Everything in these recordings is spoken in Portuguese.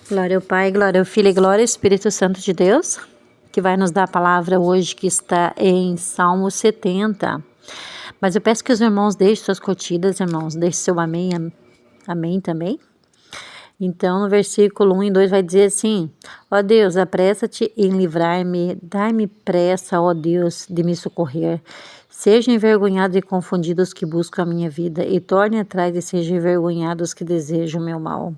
Glória ao Pai, glória ao Filho e glória ao Espírito Santo de Deus, que vai nos dar a palavra hoje que está em Salmo 70. Mas eu peço que os irmãos deixem suas curtidas, irmãos, deixem seu amém, amém também. Então, no versículo 1 e 2 vai dizer assim: ó Deus, apressa-te em livrar-me, dai-me pressa, ó Deus, de me socorrer. Sejam envergonhados e confundidos os que buscam a minha vida, e tornem atrás e sejam envergonhados os que desejam o meu mal.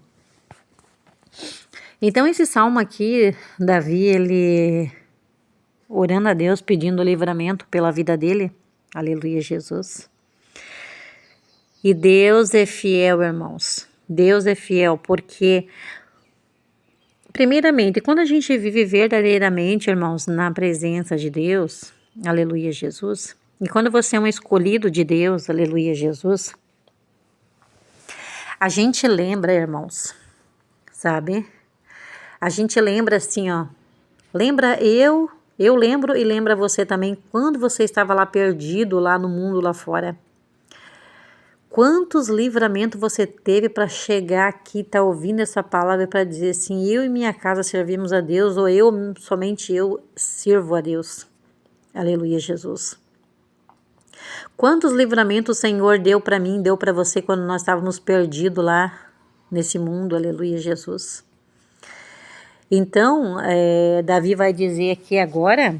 Então, esse salmo aqui, Davi, ele orando a Deus, pedindo livramento pela vida dele. Aleluia, Jesus. E Deus é fiel, irmãos. Deus é fiel, porque, primeiramente, quando a gente vive verdadeiramente, irmãos, na presença de Deus, aleluia, Jesus, e quando você é um escolhido de Deus, aleluia, Jesus, a gente lembra, irmãos, sabe? A gente lembra assim, ó, lembra eu lembro e lembra você também, quando você estava lá perdido, lá no mundo, lá fora. Quantos livramentos você teve para chegar aqui, tá ouvindo essa palavra para dizer assim, eu e minha casa servimos a Deus, ou somente eu sirvo a Deus. Aleluia, Jesus. Quantos livramentos o Senhor deu para mim, deu para você quando nós estávamos perdidos lá nesse mundo, aleluia, Jesus. Então, Davi vai dizer aqui agora,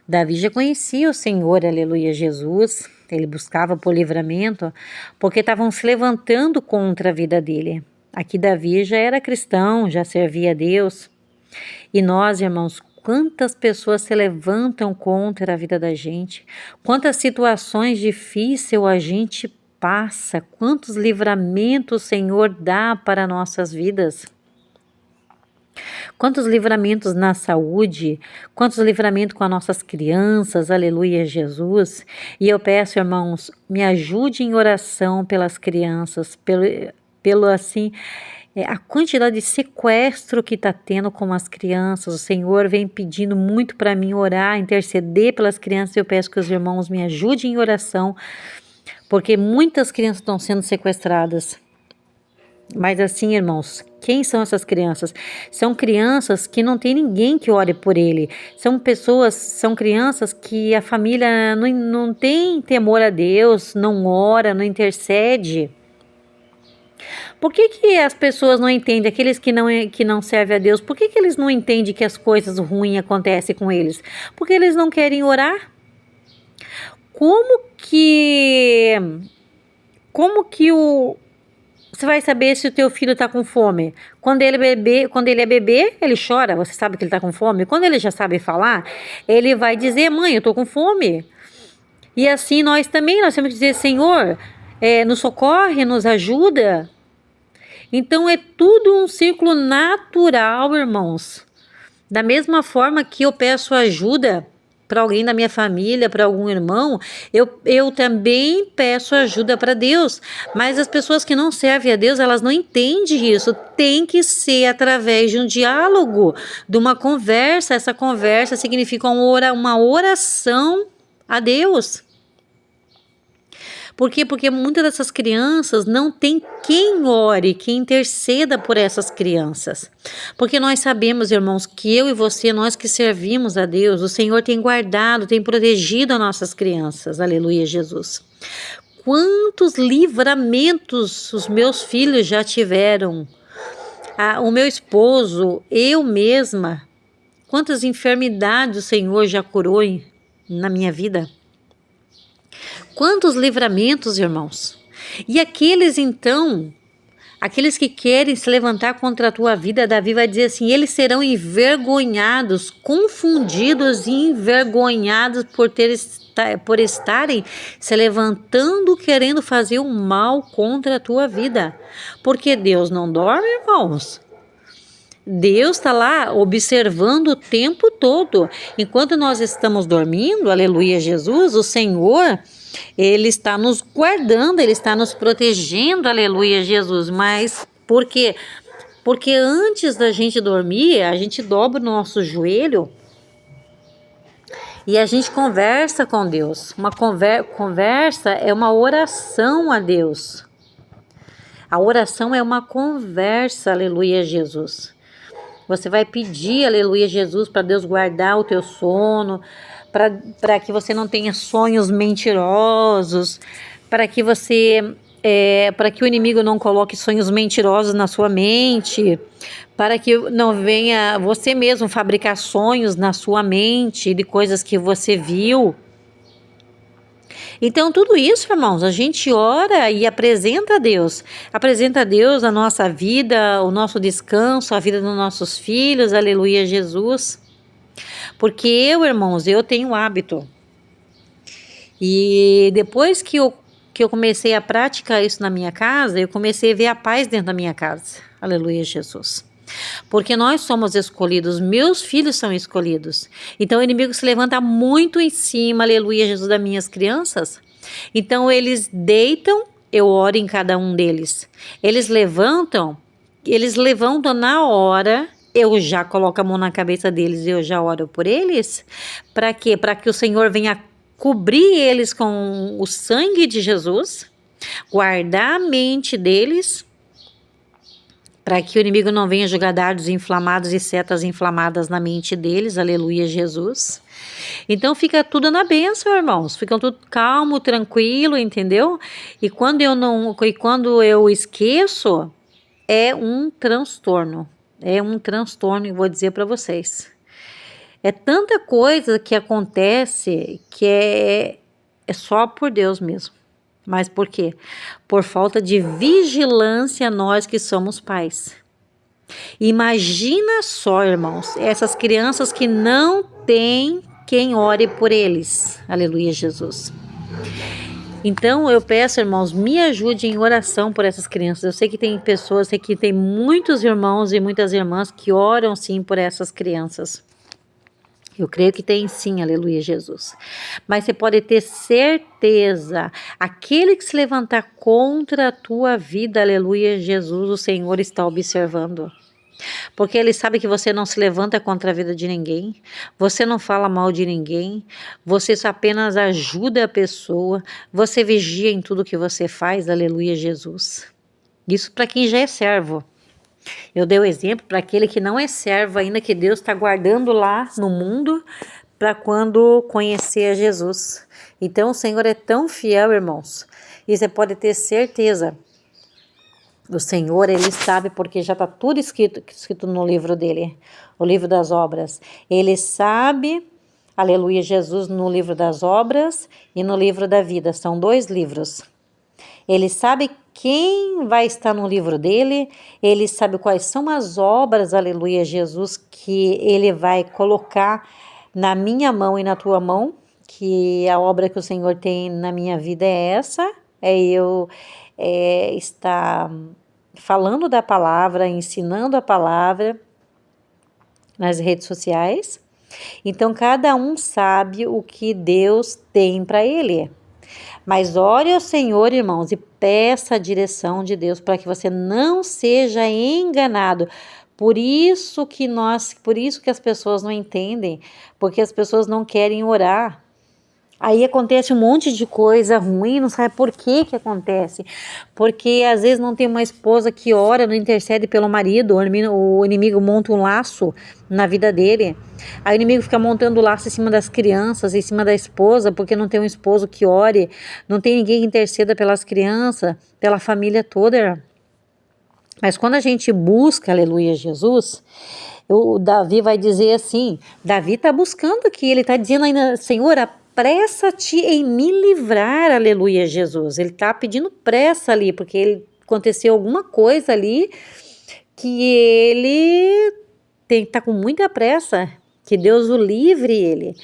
Davi já conhecia o Senhor, aleluia, Jesus, ele buscava por livramento, porque estavam se levantando contra a vida dele. Aqui Davi já era cristão, já servia a Deus. E nós, irmãos, quantas pessoas se levantam contra a vida da gente, quantas situações difíceis a gente passa, quantos livramentos o Senhor dá para nossas vidas. Quantos livramentos na saúde, quantos livramentos com as nossas crianças, aleluia, Jesus. E eu peço, irmãos, me ajude em oração pelas crianças, pelo assim, a quantidade de sequestro que está tendo com as crianças. O Senhor vem pedindo muito para mim orar, interceder pelas crianças. Eu peço que os irmãos me ajudem em oração, porque muitas crianças estão sendo sequestradas. Mas assim, irmãos, quem são essas crianças? São crianças que não tem ninguém que ore por ele. São crianças que a família não tem temor a Deus, não ora, não intercede. Por que as pessoas não entendem, aqueles que não servem a Deus, por que eles não entendem que as coisas ruins acontecem com eles? Porque eles não querem orar? Como que você vai saber se o teu filho está com fome? Quando ele é bebê, ele chora, você sabe que ele está com fome. Quando ele já sabe falar, ele vai dizer, mãe, eu estou com fome. E assim nós também, nós temos que dizer, Senhor, nos socorre, nos ajuda. Então é tudo um ciclo natural, irmãos. Da mesma forma que eu peço ajuda para alguém da minha família, para algum irmão, eu também peço ajuda para Deus. Mas as pessoas que não servem a Deus, elas não entendem isso. Tem que ser através de um diálogo, de uma conversa. Essa conversa significa uma oração a Deus. Por quê? Porque muitas dessas crianças não tem quem ore, quem interceda por essas crianças. Porque nós sabemos, irmãos, que eu e você, nós que servimos a Deus, o Senhor tem guardado, tem protegido as nossas crianças. Aleluia, Jesus. Quantos livramentos os meus filhos já tiveram? O meu esposo, eu mesma. Quantas enfermidades o Senhor já curou na minha vida? Quantos livramentos, irmãos? E aqueles que querem se levantar contra a tua vida, Davi vai dizer assim, eles serão envergonhados, confundidos e envergonhados por estarem se levantando, querendo fazer o mal contra a tua vida. Porque Deus não dorme, irmãos. Deus está lá observando o tempo todo. Enquanto nós estamos dormindo, aleluia, Jesus, o Senhor, Ele está nos guardando, Ele está nos protegendo, aleluia, Jesus. Mas por quê? Porque antes da gente dormir, a gente dobra o nosso joelho e a gente conversa com Deus. Uma conversa é uma oração a Deus. A oração é uma conversa, aleluia, Jesus. Você vai pedir, aleluia, Jesus, para Deus guardar o teu sono, para que você não tenha sonhos mentirosos, para que para que o inimigo não coloque sonhos mentirosos na sua mente, para que não venha você mesmo fabricar sonhos na sua mente de coisas que você viu. Então, tudo isso, irmãos, a gente ora e apresenta a Deus a nossa vida, o nosso descanso, a vida dos nossos filhos, aleluia, Jesus. Porque irmãos, eu tenho hábito. E depois que eu comecei a praticar isso na minha casa, eu comecei a ver a paz dentro da minha casa. Aleluia, Jesus. Porque nós somos escolhidos, meus filhos são escolhidos. Então o inimigo se levanta muito em cima, aleluia, Jesus, das minhas crianças. Então eles deitam, eu oro em cada um deles. Eles levantam na hora, eu já coloco a mão na cabeça deles e eu já oro por eles. Para quê? Para que o Senhor venha cobrir eles com o sangue de Jesus, guardar a mente deles, para que o inimigo não venha jogar dardos inflamados e setas inflamadas na mente deles, aleluia, Jesus. Então fica tudo na bênção, irmãos, fica tudo calmo, tranquilo, entendeu? E quando eu esqueço, é um transtorno, e vou dizer para vocês. É tanta coisa que acontece que é só por Deus mesmo. Mas por quê? Por falta de vigilância, nós que somos pais. Imagina só, irmãos, essas crianças que não têm quem ore por eles. Aleluia, Jesus. Então eu peço, irmãos, me ajude em oração por essas crianças. Eu sei que tem pessoas, sei que tem muitos irmãos e muitas irmãs que oram sim por essas crianças. Eu creio que tem sim, aleluia, Jesus. Mas você pode ter certeza, aquele que se levantar contra a tua vida, aleluia, Jesus, o Senhor está observando. Porque Ele sabe que você não se levanta contra a vida de ninguém, você não fala mal de ninguém, você só apenas ajuda a pessoa, você vigia em tudo que você faz, aleluia, Jesus. Isso para quem já é servo. Eu dei o exemplo para aquele que não é servo ainda, que Deus está guardando lá no mundo para quando conhecer a Jesus. Então o Senhor é tão fiel, irmãos, e você pode ter certeza. O Senhor, Ele sabe, porque já está tudo escrito no livro dele, o livro das obras. Ele sabe, aleluia, Jesus, no livro das obras e no livro da vida. São 2 livros. Ele sabe quem vai estar no livro dele, ele sabe quais são as obras, aleluia, Jesus, que ele vai colocar na minha mão e na tua mão, que a obra que o Senhor tem na minha vida é essa, estar falando da palavra, ensinando a palavra nas redes sociais. Então, cada um sabe o que Deus tem para ele. Mas ore ao Senhor, irmãos, e peça a direção de Deus para que você não seja enganado. Por isso que as pessoas não entendem, porque as pessoas não querem orar. Aí acontece um monte de coisa ruim, não sabe por que acontece. Porque às vezes não tem uma esposa que ora, não intercede pelo marido, o inimigo monta um laço na vida dele. Aí o inimigo fica montando laço em cima das crianças, em cima da esposa, porque não tem um esposo que ore, não tem ninguém que interceda pelas crianças, pela família toda. Mas quando a gente busca, aleluia, Jesus, o Davi vai dizer assim, Davi está buscando aqui, ele está dizendo ainda, Senhor, apressa-te em me livrar, aleluia, Jesus. Ele está pedindo pressa ali, porque aconteceu alguma coisa ali que ele tá com muita pressa, que Deus o livre ele.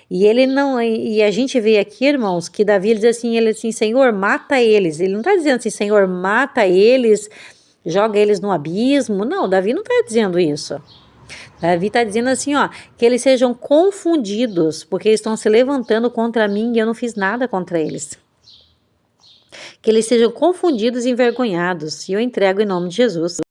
E ele não, e a gente vê aqui, irmãos, que Davi ele diz assim, Senhor, mata eles. Ele não está dizendo assim, Senhor, mata eles, joga eles no abismo. Não, Davi não está dizendo isso. Davi está dizendo assim, que eles sejam confundidos, porque eles estão se levantando contra mim e eu não fiz nada contra eles. Que eles sejam confundidos e envergonhados. E eu entrego em nome de Jesus.